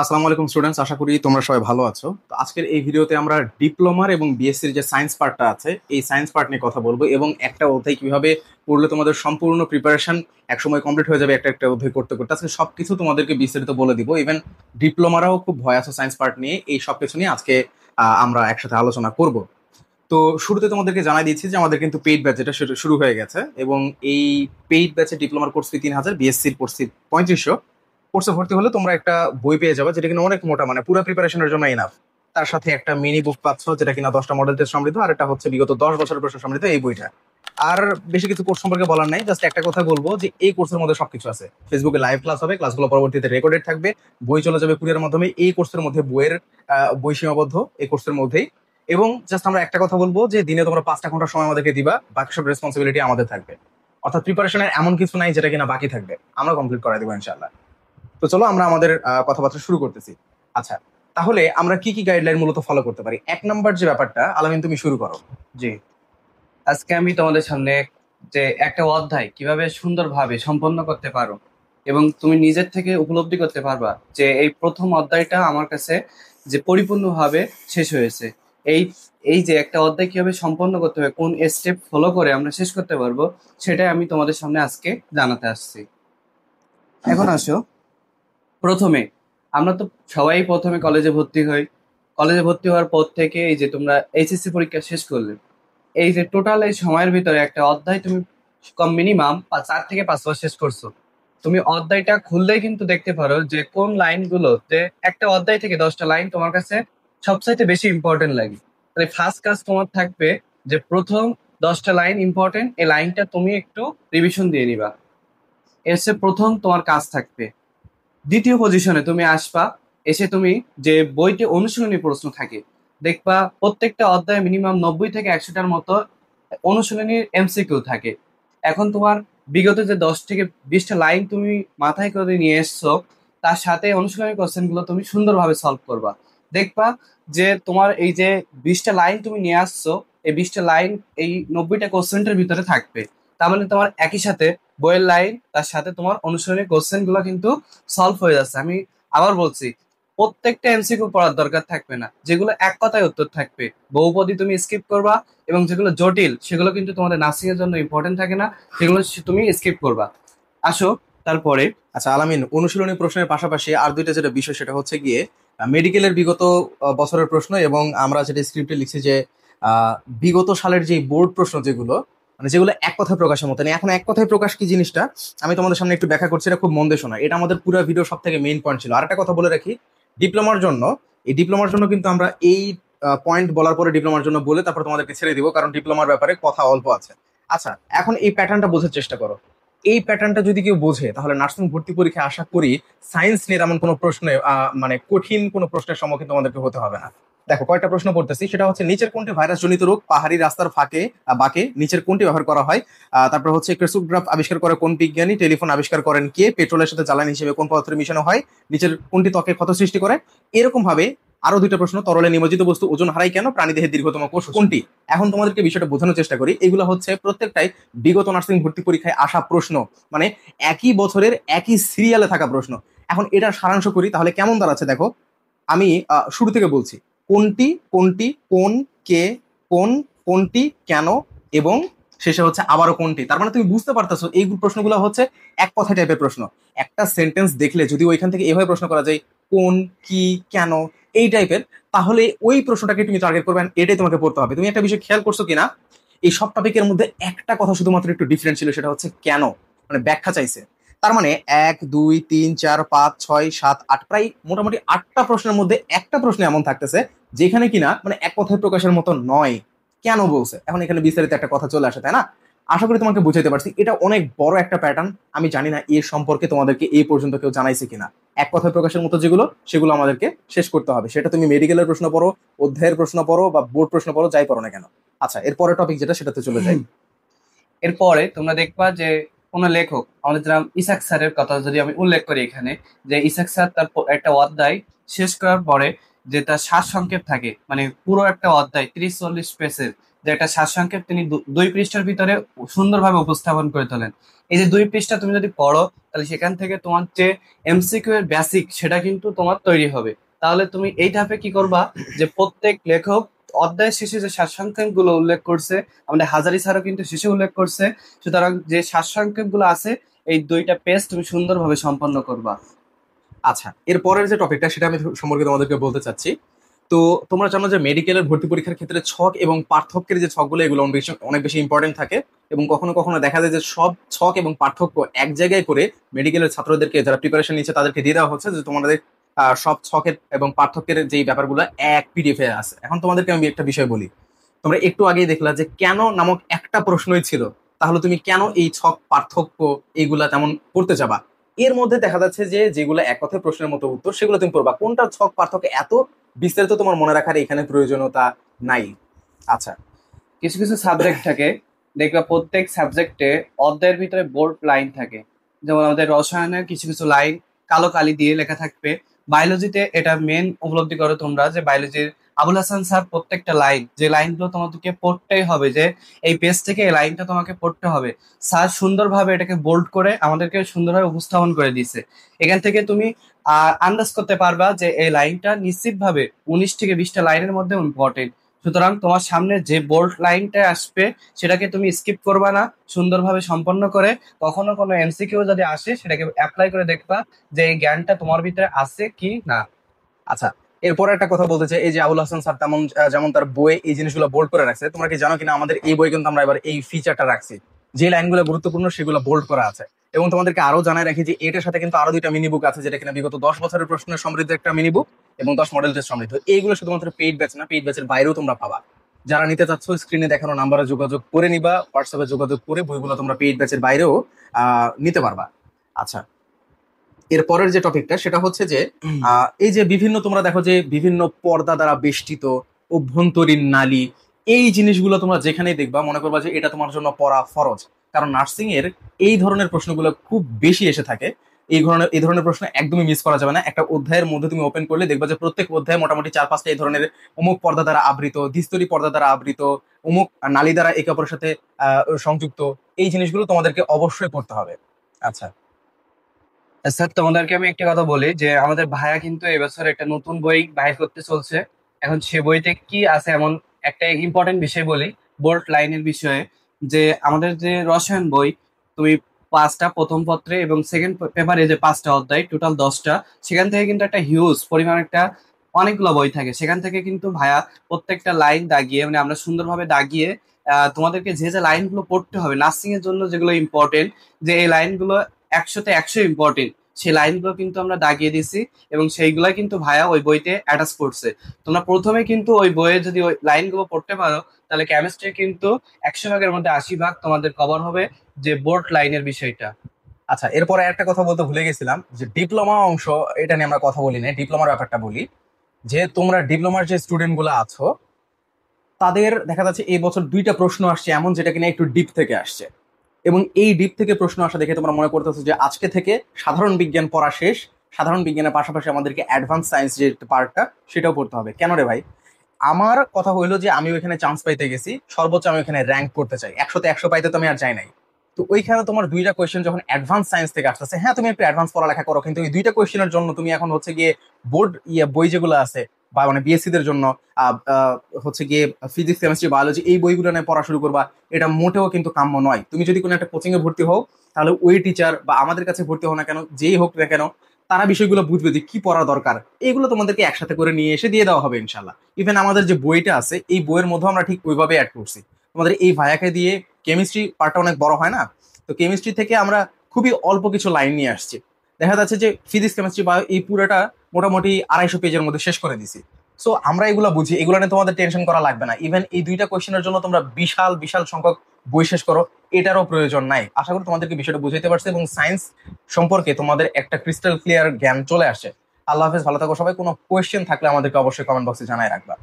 আসসালামু আলাইকুম স্টুডেন্টস, আশা করি তোমরা সবাই ভালো আছো। তো আজকের এই ভিডিওতে আমরা ডিপ্লোমার এবং বিএসসির যে সায়েন্স পার্টটা আছে এই সায়েন্স পার্ট নিয়ে কথা বলবো এবং একটা অধ্যায় কিভাবে পড়লে তোমাদের সম্পূর্ণ প্রিপারেশন একসময় কমপ্লিট হয়ে যাবে একটা একটা অধ্যায় করতে করতে। আজকে সবকিছু তোমাদেরকে বিস্তারিত বলে দিব। ইভেন ডিপ্লোমারাও খুব ভয় আছে সায়েন্স পার্ট নিয়ে। এই সবকিছু নিয়ে আজকে আমরা একসাথে আলোচনা করব। তো শুরুতে তোমাদেরকে জানাই দিচ্ছি যে আমাদের কিন্তু পেইড ব্যাচ যেটা সেটা শুরু হয়ে গেছে এবং এই পেইড ব্যাচে ডিপ্লোমার কোর্স ফি 3,000, বিএসসির কোর্স ফি 3500। কোর্সে ভর্তি হলে তোমরা একটা বই পেয়ে যাবে যেটা কিনা অনেক মোটা, মানে পুরো প্রিপারেশনের জন্য এনাফ। তার সাথে একটা মিনি বুক পাচ্ছ যেটা কিনা 10টা মডেল টেস্ট সমৃদ্ধ, আর এটা হচ্ছে বিগত 10 বছরের প্রশ্ন সমৃদ্ধ এই বইটা। আর বেশি কিছু কোর্স সম্পর্কে বলার নাই, জাস্ট একটা কথা বলবো যে এই কোর্সের মধ্যে সবকিছু আছে। ফেসবুকে লাইভ ক্লাস হবে, ক্লাসগুলো পরবর্তীতে রেকর্ডেড থাকবে, বই চলে যাবে কুরিয়ার মাধ্যমে। এই কোর্সের মধ্যে বইয়ের বই সীমাবদ্ধ এই কোর্সের মধ্যেই। এবং জাস্ট আমরা একটা কথা বলবো যে দিনে তোমরা 5টা ঘন্টা সময় আমাদেরকে দিবা, বাকি সব রেসপন্সিবিলিটি আমাদের থাকবে। অর্থাৎ প্রিপারেশনের এমন কিছু নাই যেটা কিনা বাকি থাকবে, আমরা কমপ্লিট করাই দেবো ইনশাল্লাহ। তো চলো আমরা আমাদের কথাবার্তা শুরু করতেছি। আচ্ছা, তাহলে আমরা কি কি গাইডলাইন মূলত ফলো করতে পারি? 1 নাম্বার যে ব্যাপারটা, আলামিন তুমি শুরু করো। জি, আজকে আমি তোমাদের সামনে যে একটা অধ্যায় কিভাবে সুন্দরভাবে সম্পন্ন করতে পারো এবং তুমি নিজের থেকে উপলব্ধি করতে পারবা যে এই প্রথম অধ্যায়টা আমার কাছে যে পরিপূর্ণভাবে শেষ হয়েছে। এই এই যে একটা অধ্যায় কিভাবে সম্পন্ন করতে হবে, কোন স্টেপ ফলো করে আমরা শেষ করতে পারবো, সেটাই আমি তোমাদের সামনে আজকে জানাতে আসছি। এখন আসো, প্রথমে আমরা তো সবাই প্রথমে কলেজে ভর্তি হই। কলেজে ভর্তি হওয়ার পর থেকে এই যে তোমরা এইচএসসি পরীক্ষা শেষ করলে, এই যে টোটাল এই সময়ের ভিতরে একটা অধ্যায় তুমি কম মিনিমাম 4 থেকে 5 বার শেষ করছো। তুমি অধ্যায়টা খুললেই কিন্তু দেখতে পারো যে কোন লাইনগুলো, যে একটা অধ্যায় থেকে 10টা লাইন তোমার কাছে সবচাইতে বেশি ইম্পর্টেন্ট লাগে। তাহলে ফার্স্ট কাজ তোমার থাকবে যে প্রথম 10টা লাইন ইম্পর্টেন্ট, এই লাইনটা তুমি একটু রিভিশন দিয়ে নিবা। এসে প্রথম তোমার কাজ থাকবে। দ্বিতীয় পজিশনে তুমি আসবা, এসে তুমি যে বইতে অনুশীলনী প্রশ্ন থাকে, দেখবা প্রত্যেকটা অধ্যায়ে মিনিমাম 90 থেকে 100টার মতো অনুশীলনীর এমসিকিউ থাকে। এখন তোমার বিগত যে 10 থেকে 20টা লাইন তুমি মাথায় করে নিয়ে এসছো, তার সাথে অনুশীলনী কোশ্চেন গুলো তুমি সুন্দরভাবে সলভ করবা। দেখবা যে তোমার এই যে 20টা লাইন তুমি নিয়ে আসছো, এই 20টা লাইন এই 90টা কোশ্চেনের ভিতরে থাকবে। তার মানে তোমার একই সাথে বইয়ের লাইন তার সাথে তোমার অনুশীলনী কোশ্চেন গুলো কিন্তু সলভ হয়ে যাচ্ছে। আমি আবার বলছি, প্রত্যেকটা এমসিকিউ পড়ার দরকার থাকবে না, যেগুলো এক কথায় উত্তর থাকবে বহুপদী তুমি স্কিপ করবা, এবং যেগুলো জটিল সেগুলো কিন্তু তোমাদের নার্সিং এর জন্য ইম্পর্টেন্ট থাকে না, সেগুলো তুমি স্কিপ করবা। আসো তারপরে। আচ্ছা আলামিন, অনুশীলনী প্রশ্নের পাশাপাশি আর দুইটা যেটা বিষয় সেটা হচ্ছে গিয়ে মেডিকেলের বিগত বছরের প্রশ্ন, এবং আমরা যেটা স্ক্রিপ্টে লিখছি যে বিগত সালের যে বোর্ড প্রশ্ন যেগুলো, মানে যেগুলো এক কথায় প্রকাশের মতো নেই। এখন এক কথায় প্রকাশ কি জিনিসটা আমি তোমাদের সামনে একটু ব্যাখ্যা করছি, এটা খুব মন দিয়ে শোনা। এটা আমাদের পুরো ভিডিও সব থেকে মেইন পয়েন্ট ছিল। আর একটা কথা বলে রাখি, ডিপ্লোমার জন্য এই ডিপ্লোমার জন্য কিন্তু আমরা এই পয়েন্ট বলার পরে ডিপ্লোমার জন্য বলে তারপর তোমাদেরকে ছেড়ে দিব, কারণ ডিপ্লোমার ব্যাপারে কথা অল্প আছে। আচ্ছা, এখন এই প্যাটার্নটা বোঝার চেষ্টা করো। এই প্যাটার্নটা যদি কেউ বোঝে তাহলে নার্সিং ভর্তি পরীক্ষায় আশা করি সায়েন্স নিয়ে তেমন কোনো প্রশ্নে মানে কঠিন কোনো প্রশ্নের সম্মুখীন তোমাদেরকে হতে হবে না। দেখো কয়টা প্রশ্ন পড়তেছি, সেটা হচ্ছে নিচের কোনটি ভাইরাস জনিত রোগ পাহাড়ি রাস্তার ফাঁকে বাঁকে নিচের কোনটি ব্যবহার করা হয়? তারপর হচ্ছে ক্রেসোগ্রাফ আবিষ্কার করে কোন বিজ্ঞানী? টেলিফোন আবিষ্কার করেন কে? পেট্রোলের সাথে জ্বালানি হিসেবে কোন পদার্থের মিশানো হয়? নিচের কোনটি ত্বকে ক্ষত সৃষ্টি করে? এরকম ভাবে আরো দুইটা প্রশ্ন, তরলে নিমজ্জিত বস্তু ওজন হারায় কেন? প্রাণীদেহের দীর্ঘতম কোষ কোনটি? এখন তোমাদেরকে বিষয়টা বোঝানোর চেষ্টা করি। এগুলো হচ্ছে প্রত্যেকটাই বিগত নার্সিং ভর্তি পরীক্ষায় আসা প্রশ্ন, মানে একই বছরের একই সিরিয়ালে থাকা প্রশ্ন। এখন এটার সারাংশ করি তাহলে কেমন দাঁড়াচ্ছে দেখো। আমি শুরু থেকে বলছি, কোনটি, কোনটি, কোন, কে, কোন, কোনটি, কেন, এবং শেষে হচ্ছে আবারও কোনটি। তার মানে তুমি বুঝতে পারতেছো এই প্রশ্নগুলো হচ্ছে এক কথা টাইপের প্রশ্ন। একটা সেন্টেন্স দেখলে যদি ওইখান থেকে এভাবে প্রশ্ন করা যায়, কোন, কি, কেন, এই টাইপের, তাহলে ওই প্রশ্নটাকে তুমি টার্গেট করবে and এটাই তোমাকে পড়তে হবে। তুমি একটা বিষয় খেয়াল করছো কিনা, এই সব টপিকের মধ্যে একটা কথা শুধুমাত্র একটু ডিফারেন্ট ছিল, সেটা হচ্ছে কেন, মানে ব্যাখ্যা চাইছে। তার মানে 1 2 3 4 5 6 7 8, প্রায় মোটামুটি 8টা প্রশ্নের মধ্যে একটা প্রশ্ন এমন থাকতেছে যেখানে কিনা মানে এক কথায় প্রকাশের মতো নয়, কেন বলছে। এখন এখানে বিস্তারিত একটা কথা চলে আসে, তাই না? আশা করি তোমাকে বুঝাইতে পারছি। এটা অনেক বড় একটা প্যাটার্ন। আমি জানি না এর সম্পর্কে তোমাদেরকে এই পর্যন্ত কেউ জানাইছে কিনা। এক কথায় প্রকাশের মতো যেগুলো সেগুলো আমাদেরকে শেষ করতে হবে, সেটা তুমি মেডিকেলের প্রশ্ন পড়ো, অধ্যায়ের প্রশ্ন পড়ো, বা বোর্ড প্রশ্ন পড়ো, যাই পড়ো না কেন। আচ্ছা, এরপরের টপিক যেটা সেটাতে চলে যাই। এরপরে তোমরা দেখবা যে কোনো লেখক, আমাদের যেমন ইসাক স্যারের কথা যদি আমি উল্লেখ করি এখানে, যে ইসাক স্যার তার একটা অধ্যায় শেষ করার পরে যে তার সার সংক্ষেপ থাকে, মানে পুরো একটা অধ্যায় 30-40 পেজের, যে একটা সারসংক্ষেপ তিনি 2 পৃষ্ঠার ভিতরে সুন্দরভাবে উপস্থাপন করে তোলেন। এই যে 2 পৃষ্ঠা তুমি যদি পড়ো, তাহলে সেখান থেকে তোমার যে এমসিকিউ এর বেসিক সেটা কিন্তু তোমার তৈরি হবে। তাহলে তুমি এই ধাপে কি করবা, যে প্রত্যেক লেখক অধ্যায়ের শেষে যে সারসংক্ষেপ গুলো উল্লেখ করছে, আমাদের হাজারি স্যারও কিন্তু শেষে উল্লেখ করছে, সুতরাং যে সারসংক্ষেপ গুলো আছে এই 2টা পেজ তুমি সুন্দরভাবে সম্পন্ন করবা। আচ্ছা, এর পরের যে টপিকটা সেটা আমি সম্পর্কে তোমাদেরকে বলতে চাচ্ছি। তো তোমরা জানো যে মেডিকেলের ভর্তি পরীক্ষার ক্ষেত্রে ছক এবং পার্থক্যের যে ছকগুলো এগুলো অনেক বেশি ইম্পর্টেন্ট থাকে, এবং কখনো কখনো দেখা যায় যে সব ছক এবং পার্থক্য এক জায়গায় করে মেডিকেলের ছাত্রদেরকে যারা প্রিপারেশন নিচ্ছে তাদেরকে দিয়ে দেওয়া হচ্ছে যে তোমাদের সব ছকের এবং পার্থক্যের যেই ব্যাপারগুলো এক পিডিএফ এ আছে। এখন তোমাদেরকে আমি একটা বিষয় বলি, তোমরা একটু আগেই দেখলা যে কেন নামক একটা প্রশ্নই ছিল, তাহলে তুমি কেন এই ছক পার্থক্য এইগুলা তেমন পড়তে যাবা? এর মধ্যে দেখা যাচ্ছে যে যেগুলো এক কথায় প্রশ্নের মতো উত্তর সেগুলো তুমি পড়বা, কোনটা ছক পার্থক্য এত বিস্তারিত তোমার মনে রাখার এখানে প্রয়োজনীয়তা নাই। আচ্ছা, কিছু কিছু সাবজেক্ট থাকে, দেখবা প্রত্যেক সাবজেক্টে অধ্যায়ের ভিতরে বোল্ড লাইন থাকে। যেমন আমাদের রসায়নের কিছু কিছু লাইন কালো কালি দিয়ে লেখা থাকবে। বায়োলজিতে এটা মেন উপলব্ধি করো তোমরা, যে বায়োলজির আবুল হাসান স্যার প্রত্যেকটা লাইন, যে লাইনগুলো তোমাদেরকে পড়তেই হবে, যে এই পেজ থেকে এই লাইনটা তোমাকে পড়তে হবে, স্যার সুন্দরভাবে এটাকে বোল্ড করে আমাদেরকে সুন্দরভাবে উপস্থাপন করে দিছে। এখান থেকে তুমি আন্দাজ করতে পারবা যে এই লাইনটা নিশ্চিতভাবে 19 থেকে 20টা লাইনের মধ্যে ইম্পর্টেন্ট। সুতরাং তোমার সামনে যে বোল্ড লাইনটা আসবে সেটাকে তুমি স্কিপ করবা না, সুন্দরভাবে সম্পন্ন করে কখনো কোনো এমসিকিউ যদি আসে সেটাকে অ্যাপ্লাই করে দেখবা যে এই জ্ঞানটা তোমার ভিতরে আছে কি না। আচ্ছা, এরপরে একটা কথা বলতে চাই, এই যে আবুল হাসান স্যার তেমন যেমন তার বইয়ে এই জিনিসগুলো বোল্ড করে রাখছে, তোমরা কি জানো কিনা আমাদের এই বই কিন্তু আমরা এবার এই ফিচারটা রাখছি, যে লাইনগুলো গুরুত্বপূর্ণ সেগুলো বোল্ড করা আছে। এবং তোমাদেরকে আরো জানাই রাখি যে এটার সাথে কিন্তু আরো 2টা মিনি বুক আছে, যেটা কিনা বিগত 10 বছরের প্রশ্নের সমৃদ্ধ একটা মিনি বুক এবং 10 মডেল টেস্ট সমৃদ্ধ। এইগুলো শুধুমাত্র পেইড ব্যাচ না, পেইড ব্যাচের বাইরেও তোমরা পাবা। যারা নিতে চাচ্ছ স্ক্রিনে দেখানো নাম্বারে যোগাযোগ করে নিবা, হোয়াটসঅ্যাপে যোগাযোগ করে বইগুলো তোমরা পেইড ব্যাচের বাইরেও নিতে পারবা। আচ্ছা, এর পরের যে টপিকটা সেটা হচ্ছে যে এই যে বিভিন্ন তোমরা দেখো যে বিভিন্ন পর্দা দ্বারা বেষ্টিত অভ্যন্তরীণ নালী, এই জিনিসগুলো তোমরা যেখানেই দেখবা মনে করবা যে এটা তোমার জন্য পড়া ফরজ, কারণ নার্সিং এর এই ধরনের প্রশ্নগুলো খুব বেশি এসে থাকে। এই ধরনের প্রশ্ন একদমই মিস করা যাবে না। একটা অধ্যায়ের মধ্যে তুমি ওপেন করলে দেখবা যে প্রত্যেক অধ্যায়ে মোটামুটি 4-5টা এই ধরনের অমুক পর্দা দ্বারা আবৃত, দ্বিস্তরী পর্দা দ্বারা আবৃত, অমুক নালী দ্বারা একে অপরের সাথে সংযুক্ত, এই জিনিসগুলো তোমাদেরকে অবশ্যই পড়তে হবে। আচ্ছা, স্যার তোমাদেরকে আমি একটা কথা বলি, যে আমাদের ভাইয়া কিন্তু এবছর একটা নতুন বই বাইর করতে চলছে। এখন সে বইতে কি আছে এমন একটা ইম্পর্টেন্ট বিষয় বলি, বোল্ড লাইনের বিষয়ে। যে আমাদের যে রসায়ন বই, তুমি 5টা প্রথম পত্রে এবং সেকেন্ড পেপারে যে 5টা অধ্যায়, টোটাল 10টা, সেখান থেকে কিন্তু একটা হিউজ পরিমাণ একটা অনেকগুলো বই থাকে। সেখান থেকে কিন্তু ভাইয়া প্রত্যেকটা লাইন দাগিয়ে, মানে আমরা সুন্দরভাবে দাগিয়ে তোমাদেরকে যে যে লাইনগুলো পড়তে হবে নার্সিং এর জন্য, যেগুলো ইম্পর্টেন্ট, যে এই লাইনগুলো 100-তে 100 ইম্পর্টেন্ট, সেই লাইনগুলো কিন্তু আমরা দাগিয়ে দিছি এবং সেইগুলাই কিন্তু ভাইয়া ওই বইতে অ্যাটাচ করছে। তোমরা প্রথমে কিন্তু ওই বইয়ে যদি ওই লাইনগুলো পড়তে পারো, তাহলে কেমিস্ট্রি কিন্তু 100 ভাগের মধ্যে 80 ভাগ তোমাদের কভার হবে, যে বোর্ড লাইনের বিষয়টা। আচ্ছা, এরপরে একটা কথা বলতে ভুলে গেছিলাম যে ডিপ্লোমা অংশ, এটা নিয়ে আমরা কথা বলি না, ডিপ্লোমার ব্যাপারটা বলি। যে তোমরা ডিপ্লোমার যে স্টুডেন্ট গুলো আছো তাদের দেখা যাচ্ছে এই বছর 2টা প্রশ্ন আসছে এমন, যেটা কিনা একটু ডিপ থেকে আসছে, এবং এই ডিপ থেকে প্রশ্ন আসা দেখে তোমরা মনে করতেছো যে আজকে থেকে সাধারণ বিজ্ঞান পড়া শেষ, সাধারণ বিজ্ঞানের পাশাপাশি আমাদেরকে অ্যাডভান্স সায়েন্স যে পার্টটা সেটাও পড়তে হবে। কেন রে ভাই? আমার কথা হইলো যে আমি ওইখানে চান্স পাইতে গেছি, সর্বোচ্চ আমি ওইখানে র্যাঙ্ক করতে চাই, 100-তে 100 পাইতে তো আমি আর যাই নাই। তো ওইখানে তোমার 2টা কোয়েশ্চেন যখন অ্যাডভান্স সায়েন্স থেকে আসতেছে, হ্যাঁ তুমি একটু অ্যাডভান্স পড়ালেখা করো, কিন্তু এই 2টা কোয়েশ্চেনের জন্য তুমি এখন হচ্ছে গিয়ে বোর্ড বই যেগুলো আছে বা মানে বিএসসি দের জন্য হচ্ছে গিয়ে ফিজিক্স কেমিস্ট্রি বায়োলজি এই বইগুলো নিয়ে পড়া শুরু করবা, এটা মোটেও কিন্তু কাম্য নয়। তুমি যদি কোনো একটা কোচিং এ ভর্তি হও, তাহলে ওই টিচার বা আমাদের কাছে ভর্তি হও না কেন, যেই হোক না কেন, তারা বিষয়গুলো বুঝবে যে কি পড়া দরকার। এগুলো তোমাদেরকে একসাথে করে নিয়ে এসে দিয়ে দেওয়া হবে ইনশাল্লাহ। ইভেন আমাদের যে বইটা আছে এই বইয়ের মধ্যে আমরা ঠিক ওইভাবে অ্যাড করছি। তোমাদের এই ভায়াকে দিয়ে কেমিস্ট্রি পার্টটা অনেক বড় হয় না, তো কেমিস্ট্রি থেকে আমরা খুবই অল্প কিছু লাইন নিয়ে আসছি। দেখা যাচ্ছে যে ফিজিক্স কেমিস্ট্রি বা এই পুরোটা মোটামুটি 250 পেজের মধ্যে শেষ করে দিছি। সো আমরা এগুলো বুঝি, এগুলো নিয়ে তোমাদের টেনশন করা লাগবে না। ইভেন এই 2টা কোয়েশ্চেনের জন্য তোমরা বিশাল বিশাল সংখ্যক বই শেষ করো, এটারও প্রয়োজন নাই। আশা করি তোমাদেরকে বিষয়টা বুঝাইতে পারছি এবং সায়েন্স সম্পর্কে তোমাদের একটা ক্রিস্টাল ক্লিয়ার জ্ঞান চলে আসছে। আল্লাহ হাফেজ, ভালো থাকো সবাই। কোনো কোয়েশ্চেন থাকলে আমাদেরকে অবশ্যই কমেন্ট বক্সে জানাই রাখবা।